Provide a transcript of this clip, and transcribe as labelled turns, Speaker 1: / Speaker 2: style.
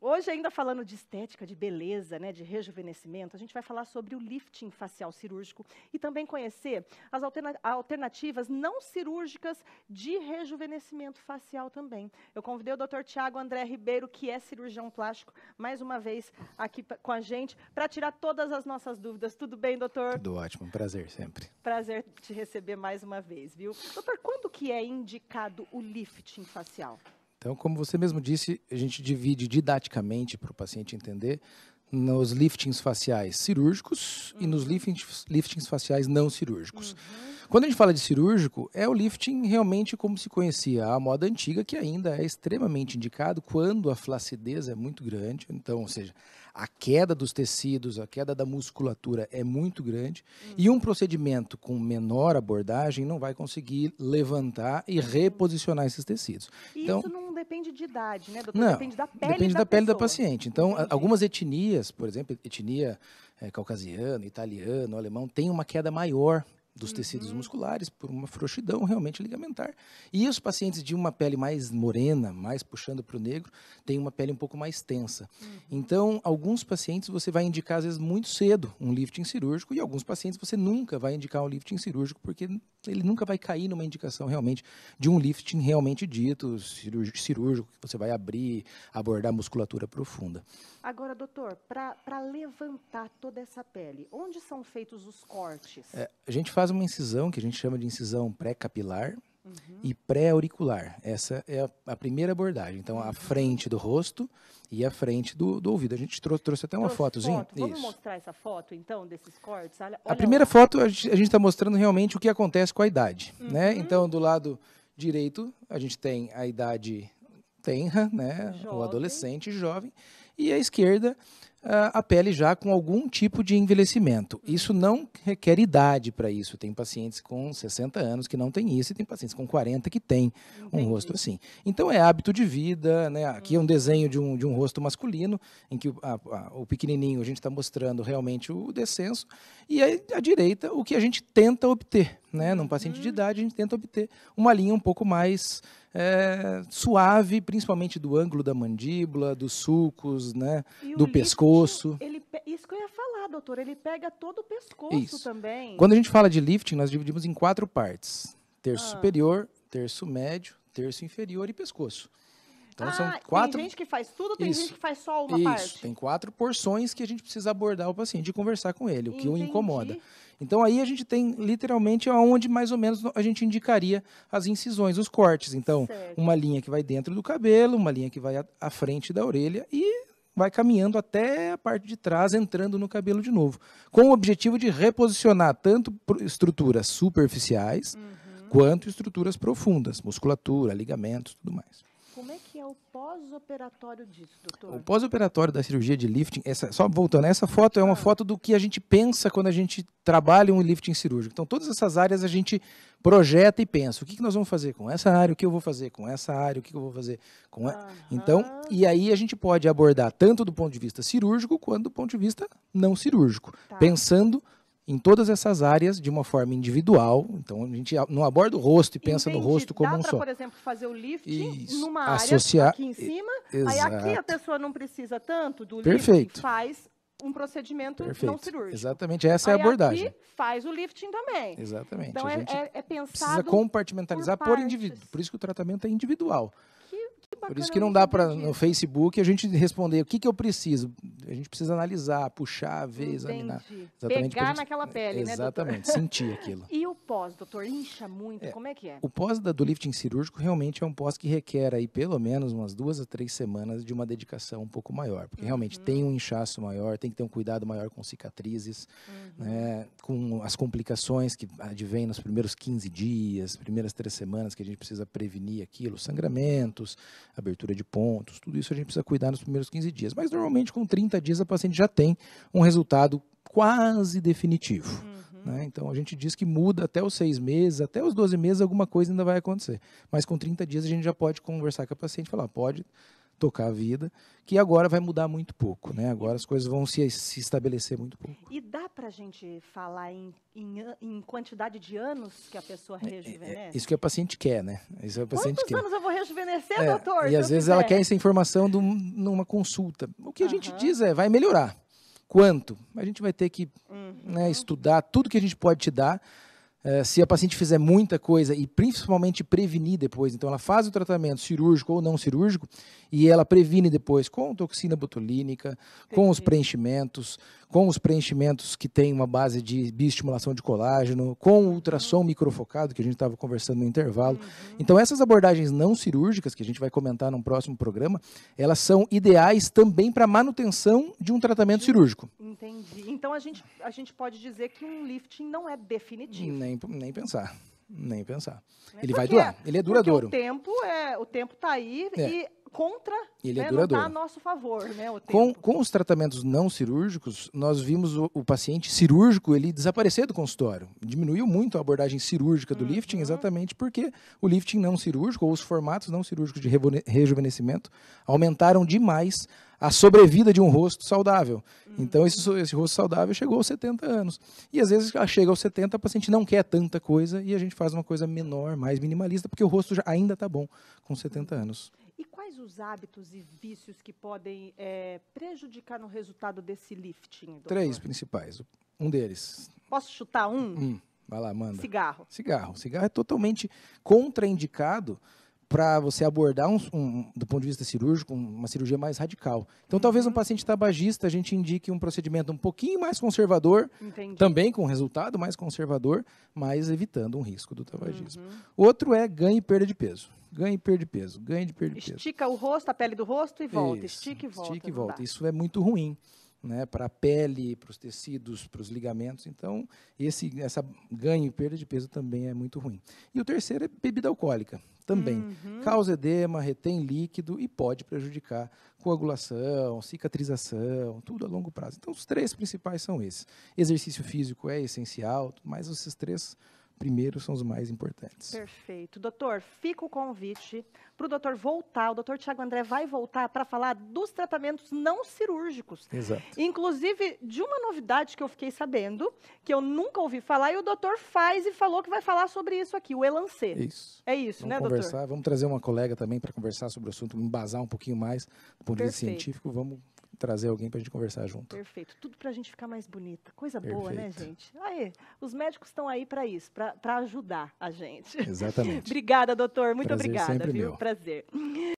Speaker 1: Hoje, ainda falando de estética, de beleza, né, de rejuvenescimento, a gente vai falar sobre o lifting facial cirúrgico e também conhecer as alternativas não cirúrgicas de rejuvenescimento facial também. Eu convidei o Dr. Tiago André Ribeiro, que é cirurgião plástico, mais uma vez aqui com a gente, para tirar todas as nossas dúvidas. Tudo bem, doutor?
Speaker 2: Tudo ótimo, um prazer sempre.
Speaker 1: Prazer te receber mais uma vez, viu? Doutor, quando que é indicado o lifting facial?
Speaker 2: Então, como você mesmo disse, a gente divide didaticamente para o paciente entender nos liftings faciais cirúrgicos e nos liftings faciais não cirúrgicos. Quando a gente fala de cirúrgico, é o lifting realmente como se conhecia a moda antiga, que ainda é extremamente indicado quando a flacidez é muito grande. Então, ou seja, a queda dos tecidos, a queda da musculatura é muito grande e um procedimento com menor abordagem não vai conseguir levantar e reposicionar esses tecidos.
Speaker 1: E
Speaker 2: Então,
Speaker 1: isso não depende de idade, né, doutor?
Speaker 2: não,
Speaker 1: Depende da pele
Speaker 2: depende
Speaker 1: da
Speaker 2: da pele da
Speaker 1: pessoa.
Speaker 2: paciente. Então,
Speaker 1: Entendi.
Speaker 2: algumas etnias, por exemplo, etnia caucasiano, italiano, alemão, tem uma queda maior dos tecidos musculares por uma frouxidão realmente ligamentar. E os pacientes de uma pele mais morena, mais puxando para o negro, têm uma pele um pouco mais tensa. Então, alguns pacientes você vai indicar, às vezes, muito cedo um lifting cirúrgico e alguns pacientes você nunca vai indicar um lifting cirúrgico porque ele nunca vai cair numa indicação realmente de um lifting realmente dito, cirúrgico, que você vai abrir, abordar a musculatura profunda.
Speaker 1: Agora, doutor, para levantar toda essa pele, onde são feitos os cortes?
Speaker 2: A gente faz uma incisão que a gente chama de incisão pré-capilar e pré-auricular. Essa é a primeira abordagem. Então, a frente do rosto e a frente do ouvido. A gente trouxe até uma fotozinha.
Speaker 1: Vamos mostrar essa foto, então, desses cortes? Olha
Speaker 2: A primeira
Speaker 1: lá.
Speaker 2: foto, a gente está mostrando realmente o que acontece com a idade. Né? Então, do lado direito, a gente tem a idade tenra, né? O adolescente jovem. E à esquerda, a pele já com algum tipo de envelhecimento. Isso não requer idade para isso. Tem pacientes com 60 anos que não têm isso e tem pacientes com 40 que têm um rosto assim. Então, é hábito de vida, né? Aqui é um desenho de um rosto masculino, em que o pequenininho a gente está mostrando realmente o descenso, e à direita o que a gente tenta obter. Né? Num paciente de idade, a gente tenta obter uma linha um pouco mais suave, principalmente do ângulo da mandíbula, dos sulcos, né? Do pescoço.
Speaker 1: Isso que eu ia falar, doutor, ele pega todo o pescoço também.
Speaker 2: Quando a gente fala de lifting, nós dividimos em 4 partes. Terço superior, terço médio, terço inferior e pescoço. Então, são 4...
Speaker 1: Tem gente que faz tudo, tem gente que faz só uma parte?
Speaker 2: Tem 4 porções que a gente precisa abordar o paciente e conversar com ele, o que o incomoda. Então, aí a gente tem, literalmente, onde mais ou menos a gente indicaria as incisões, os cortes. Então, uma linha que vai dentro do cabelo, uma linha que vai à frente da orelha e vai caminhando até a parte de trás, entrando no cabelo de novo. Com o objetivo de reposicionar tanto estruturas superficiais, quanto estruturas profundas, musculatura, ligamentos, tudo mais.
Speaker 1: Como é que é o pós-operatório disso, doutor?
Speaker 2: O pós-operatório da cirurgia de lifting, só voltando, essa foto é uma foto do que a gente pensa quando a gente trabalha um lifting cirúrgico. Então, todas essas áreas a gente projeta e pensa, o que nós vamos fazer com essa área, o que eu vou fazer com essa área, o que eu vou fazer com... Então, e aí a gente pode abordar tanto do ponto de vista cirúrgico, quanto do ponto de vista não cirúrgico, pensando em todas essas áreas de uma forma individual. Então, a gente não aborda o rosto e pensa no rosto como um só.
Speaker 1: Dá para, por exemplo, fazer o lifting numa
Speaker 2: associar,
Speaker 1: área aqui em cima,
Speaker 2: exato.
Speaker 1: Aí aqui a pessoa não precisa tanto do lifting, faz um procedimento não cirúrgico.
Speaker 2: Exatamente, essa é a abordagem.
Speaker 1: Aqui faz o lifting também.
Speaker 2: Exatamente.
Speaker 1: Então,
Speaker 2: a gente
Speaker 1: pensado
Speaker 2: precisa compartimentalizar por indivíduo. Por isso que o tratamento é individual. Por isso que não dá para, no Facebook, a gente responder o que eu preciso. A gente precisa analisar, puxar, ver, examinar.
Speaker 1: Exatamente. Pegar naquela pele, né, doutor?
Speaker 2: Exatamente, sentir aquilo.
Speaker 1: E o pós, doutor, incha muito? Como é que é?
Speaker 2: O pós do lifting cirúrgico realmente é um pós que requer aí pelo menos umas 2 a 3 semanas de uma dedicação um pouco maior. Porque realmente tem um inchaço maior, tem que ter um cuidado maior com cicatrizes, né, com as complicações que advêm nos primeiros 15 dias, primeiras 3 semanas que a gente precisa prevenir aquilo, sangramentos, abertura de pontos, tudo isso a gente precisa cuidar nos primeiros 15 dias. Mas normalmente com 30 dias a paciente já tem um resultado quase definitivo. Né? Então a gente diz que muda até os 6 meses, até os 12 meses alguma coisa ainda vai acontecer. Mas com 30 dias a gente já pode conversar com a paciente e falar, pode tocar a vida, que agora vai mudar muito pouco, né? Agora as coisas vão se estabelecer muito pouco.
Speaker 1: E dá para a gente falar em quantidade de anos que a pessoa rejuvenesce?
Speaker 2: Isso que a paciente quer, né? Isso a paciente
Speaker 1: Quantos
Speaker 2: quer.
Speaker 1: anos eu vou rejuvenescer, doutor?
Speaker 2: E às vezes ela quer essa informação numa consulta. O que a gente diz vai melhorar. Quanto? A gente vai ter que estudar tudo que a gente pode te dar. Se a paciente fizer muita coisa e principalmente prevenir depois, então ela faz o tratamento cirúrgico ou não cirúrgico e ela previne depois com toxina botulínica, com os preenchimentos que têm uma base de bioestimulação de colágeno, com o ultrassom microfocado, que a gente estava conversando no intervalo. Então essas abordagens não cirúrgicas, que a gente vai comentar num próximo programa, elas são ideais também para manutenção de um tratamento cirúrgico.
Speaker 1: Entendi. Então a gente pode dizer que um lifting não é definitivo.
Speaker 2: Nem pensar. Nem pensar. Ele vai durar, ele é duradouro.
Speaker 1: O tempo está aí e
Speaker 2: ele é
Speaker 1: não
Speaker 2: duradouro.
Speaker 1: está a nosso favor, né? O tempo.
Speaker 2: Com os tratamentos não cirúrgicos, nós vimos o paciente cirúrgico ele desaparecer do consultório. Diminuiu muito a abordagem cirúrgica do lifting, exatamente porque o lifting não cirúrgico, ou os formatos não cirúrgicos de rejuvenescimento, aumentaram demais a sobrevida de um rosto saudável. Então, esse rosto saudável chegou aos 70 anos. E, às vezes, chega aos 70, a paciente não quer tanta coisa e a gente faz uma coisa menor, mais minimalista, porque o rosto ainda está bom com 70 anos.
Speaker 1: E quais os hábitos e vícios que podem prejudicar no resultado desse lifting, doutor?
Speaker 2: 3 principais. Um deles.
Speaker 1: Posso chutar um?
Speaker 2: Vai lá, manda.
Speaker 1: Cigarro.
Speaker 2: Cigarro é totalmente contraindicado para você abordar, do ponto de vista cirúrgico, uma cirurgia mais radical. Então, talvez um paciente tabagista, a gente indique um procedimento um pouquinho mais conservador, também com resultado mais conservador, mas evitando um risco do tabagismo. Outro é ganho e perda de peso. Ganho e perda de peso.
Speaker 1: Estica o rosto, a pele do rosto e volta.
Speaker 2: Isso,
Speaker 1: Estica e volta.
Speaker 2: Estica e volta. Isso é muito ruim, né, para a pele, para os tecidos, para os ligamentos. Então, essa ganho e perda de peso também é muito ruim. E o terceiro é bebida alcoólica. Também causa edema, retém líquido e pode prejudicar coagulação, cicatrização, tudo a longo prazo. Então, os 3 principais são esses. Exercício físico é essencial, mas esses 3 primeiros são os mais importantes.
Speaker 1: Perfeito. Doutor, fica o convite para o doutor voltar. O doutor Tiago André vai voltar para falar dos tratamentos não cirúrgicos.
Speaker 2: Exato.
Speaker 1: Inclusive, de uma novidade que eu fiquei sabendo, que eu nunca ouvi falar, e o doutor faz e falou que vai falar sobre isso aqui, o Elancê.
Speaker 2: Isso.
Speaker 1: É isso,
Speaker 2: vamos
Speaker 1: né,
Speaker 2: conversar,
Speaker 1: doutor?
Speaker 2: Vamos trazer uma colega também para conversar sobre o assunto, embasar um pouquinho mais do ponto de vista científico. Vamos trazer alguém para a gente conversar junto.
Speaker 1: Perfeito. Tudo para a gente ficar mais bonita. Coisa boa, né, gente? Aí, os médicos estão aí para isso, para ajudar a gente.
Speaker 2: Exatamente.
Speaker 1: Obrigada, doutor. Muito
Speaker 2: Prazer
Speaker 1: obrigada.
Speaker 2: sempre
Speaker 1: Viu?
Speaker 2: meu.
Speaker 1: Prazer.